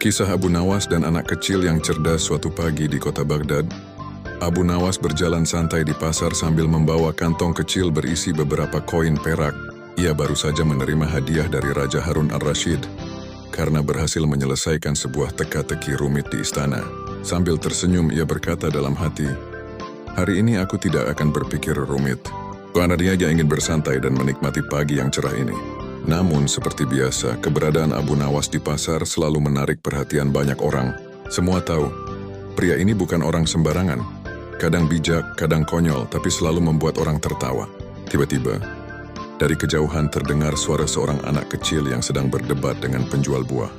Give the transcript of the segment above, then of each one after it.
Kisah Abu Nawas dan anak kecil yang cerdas suatu pagi di kota Baghdad. Abu Nawas berjalan santai di pasar sambil membawa kantong kecil berisi beberapa koin perak. Ia baru saja menerima hadiah dari Raja Harun al-Rashid karena berhasil menyelesaikan sebuah teka-teki rumit di istana. Sambil tersenyum, ia berkata dalam hati, "Hari ini aku tidak akan berpikir rumit. Karena dia ingin bersantai dan menikmati pagi yang cerah ini." Namun, seperti biasa, keberadaan Abu Nawas di pasar selalu menarik perhatian banyak orang. Semua tahu, pria ini bukan orang sembarangan. Kadang bijak, kadang konyol, tapi selalu membuat orang tertawa. Tiba-tiba, dari kejauhan terdengar suara seorang anak kecil yang sedang berdebat dengan penjual buah.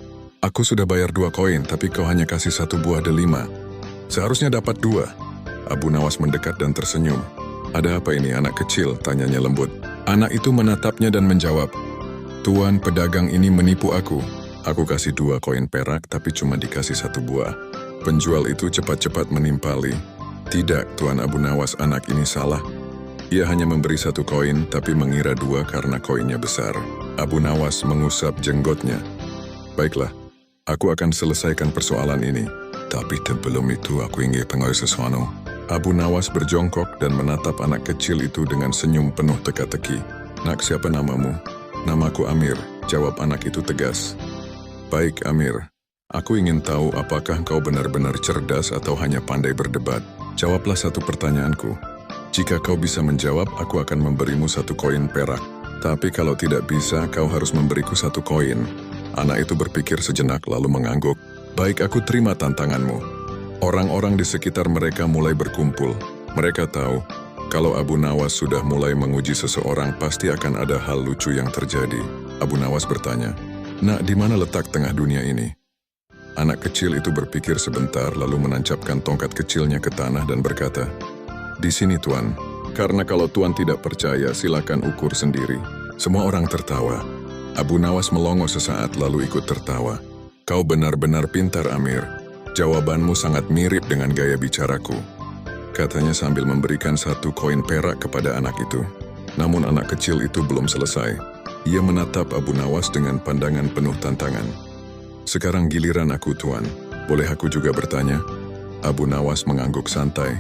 "Aku sudah bayar 2 koin, tapi kau hanya kasih 1 buah delima. Seharusnya dapat 2. Abu Nawas mendekat dan tersenyum. "Ada apa ini, anak kecil?" tanyanya lembut. Anak itu menatapnya dan menjawab, "Tuan, pedagang ini menipu aku. Aku kasih 2 koin perak, tapi cuma dikasih 1 buah." Penjual itu cepat-cepat menimpali, "Tidak, Tuan Abu Nawas, anak ini salah. Ia hanya memberi 1 koin, tapi mengira 2 karena koinnya besar." Abu Nawas mengusap jenggotnya. "Baiklah, aku akan selesaikan persoalan ini. Tapi sebelum itu aku ingin pengaruh sesuatu." Abu Nawas berjongkok dan menatap anak kecil itu dengan senyum penuh teka-teki. "Nak, siapa namamu?" "Namaku Amir," jawab anak itu tegas. "Baik, Amir. Aku ingin tahu apakah kau benar-benar cerdas atau hanya pandai berdebat. Jawablah satu pertanyaanku. Jika kau bisa menjawab, aku akan memberimu 1 koin perak. Tapi kalau tidak bisa, kau harus memberiku 1 koin." Anak itu berpikir sejenak lalu mengangguk. "Baik, aku terima tantanganmu." Orang-orang di sekitar mereka mulai berkumpul. Mereka tahu, kalau Abu Nawas sudah mulai menguji seseorang, pasti akan ada hal lucu yang terjadi. Abu Nawas bertanya, "Nak, di mana letak tengah dunia ini?" Anak kecil itu berpikir sebentar lalu menancapkan tongkat kecilnya ke tanah dan berkata, "Di sini, Tuan. Karena kalau Tuan tidak percaya, silakan ukur sendiri." Semua orang tertawa. Abu Nawas melongo sesaat lalu ikut tertawa. "Kau benar-benar pintar, Amir. Jawabanmu sangat mirip dengan gaya bicaraku," katanya sambil memberikan 1 koin perak kepada anak itu. Namun anak kecil itu belum selesai. Ia menatap Abu Nawas dengan pandangan penuh tantangan. "Sekarang giliran aku, Tuan. Boleh aku juga bertanya?" Abu Nawas mengangguk santai.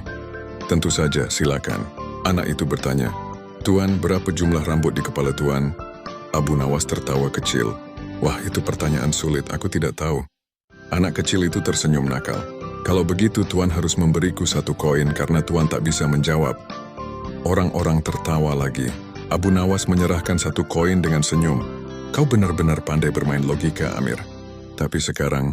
"Tentu saja, silakan." Anak itu bertanya, "Tuan, berapa jumlah rambut di kepala Tuan?" Abu Nawas tertawa kecil. "Wah, itu pertanyaan sulit, aku tidak tahu." Anak kecil itu tersenyum nakal. "Kalau begitu, Tuan harus memberiku 1 koin karena Tuan tak bisa menjawab." Orang-orang tertawa lagi. Abu Nawas menyerahkan 1 koin dengan senyum. "Kau benar-benar pandai bermain logika, Amir. Tapi sekarang,